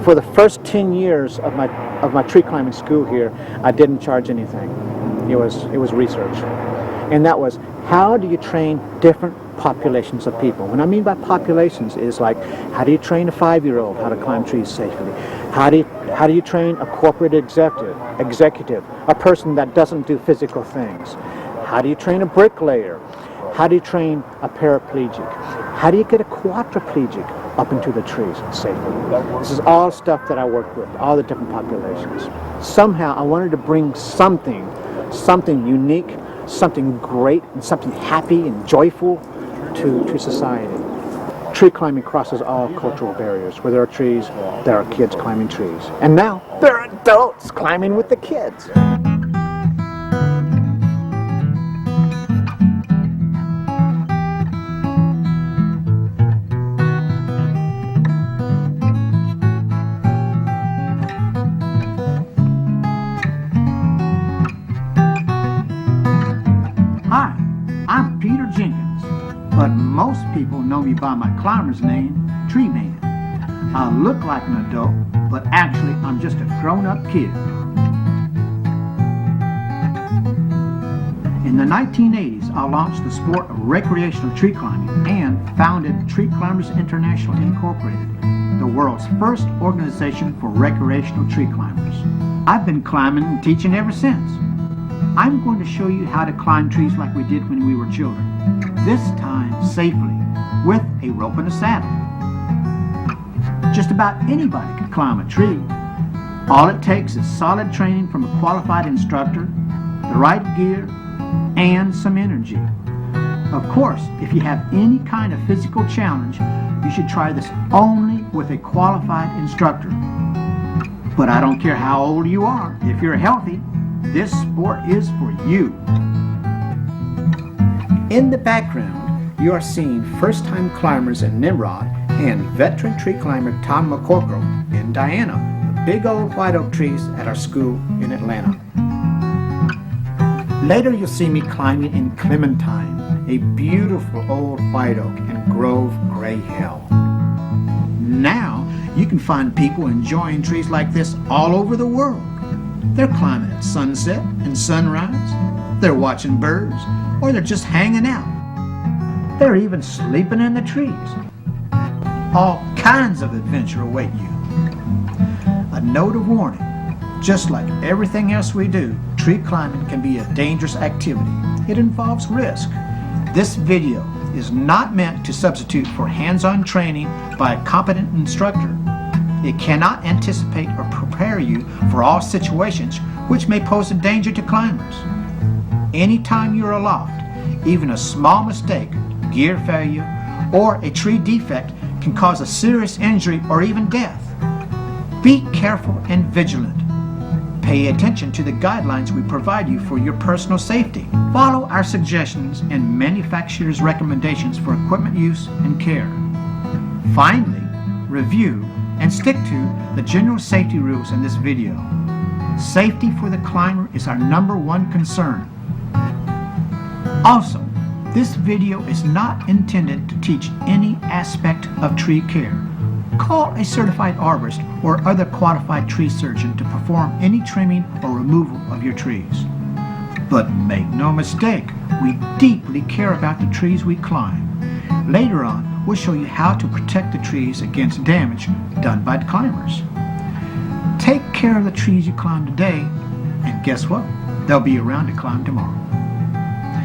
For the first 10 years of my tree climbing school here, I didn't charge anything. It was research. And that was, how do you train different populations of people? What I mean by populations is like, how do you train a 5-year-old how to climb trees safely? How do you train a corporate executive, a person that doesn't do physical things? How do you train a bricklayer? How do you train a paraplegic? How do you get a quadriplegic up into the trees safely? This is all stuff that I work with, all the different populations. Somehow I wanted to bring something unique, something great, and something happy and joyful to society. Tree climbing crosses all cultural barriers. Where there are trees, there are kids climbing trees. And now there are adults climbing with the kids. Hi, I'm Peter Jenkins, but most people know me by my climber's name, Treeman. I look like an adult, but actually I'm just a grown-up kid. In the 1980s, I launched the sport of recreational tree climbing and founded Tree Climbers International Incorporated, the world's first organization for recreational tree climbers. I've been climbing and teaching ever since. I'm going to show you how to climb trees like we did when we were children, this time safely, with a rope and a saddle. Just about anybody can climb a tree. All it takes is solid training from a qualified instructor, the right gear, and some energy. Of course, if you have any kind of physical challenge, you should try this only with a qualified instructor. But I don't care how old you are, if you're healthy, this sport is for you. In the background, you are seeing first-time climbers in Nimrod and veteran tree climber Tom McCorkle in Dianna, the big old white oak trees at our school in Atlanta. Later you'll see me climbing in Clementine, a beautiful old white oak in Grove Gray Hill. Now you can find people enjoying trees like this all over the world. They're climbing at sunset and sunrise, they're watching birds, or they're just hanging out. They're even sleeping in the trees. All kinds of adventure await you. A note of warning, just like everything else we do, tree climbing can be a dangerous activity. It involves risk. This video is not meant to substitute for hands-on training by a competent instructor. It cannot anticipate or prepare you for all situations which may pose a danger to climbers. Anytime you're aloft, even a small mistake, gear failure, or a tree defect can cause a serious injury or even death. Be careful and vigilant. Pay attention to the guidelines we provide you for your personal safety. Follow our suggestions and manufacturer's recommendations for equipment use and care. Finally, review and stick to the general safety rules in this video. Safety for the climber is our #1 concern. Also, this video is not intended to teach any aspect of tree care. Call a certified arborist or other qualified tree surgeon to perform any trimming or removal of your trees. But make no mistake, we deeply care about the trees we climb. Later on, we'll show you how to protect the trees against damage done by the climbers. Take care of the trees you climb today, and guess what? They'll be around to climb tomorrow.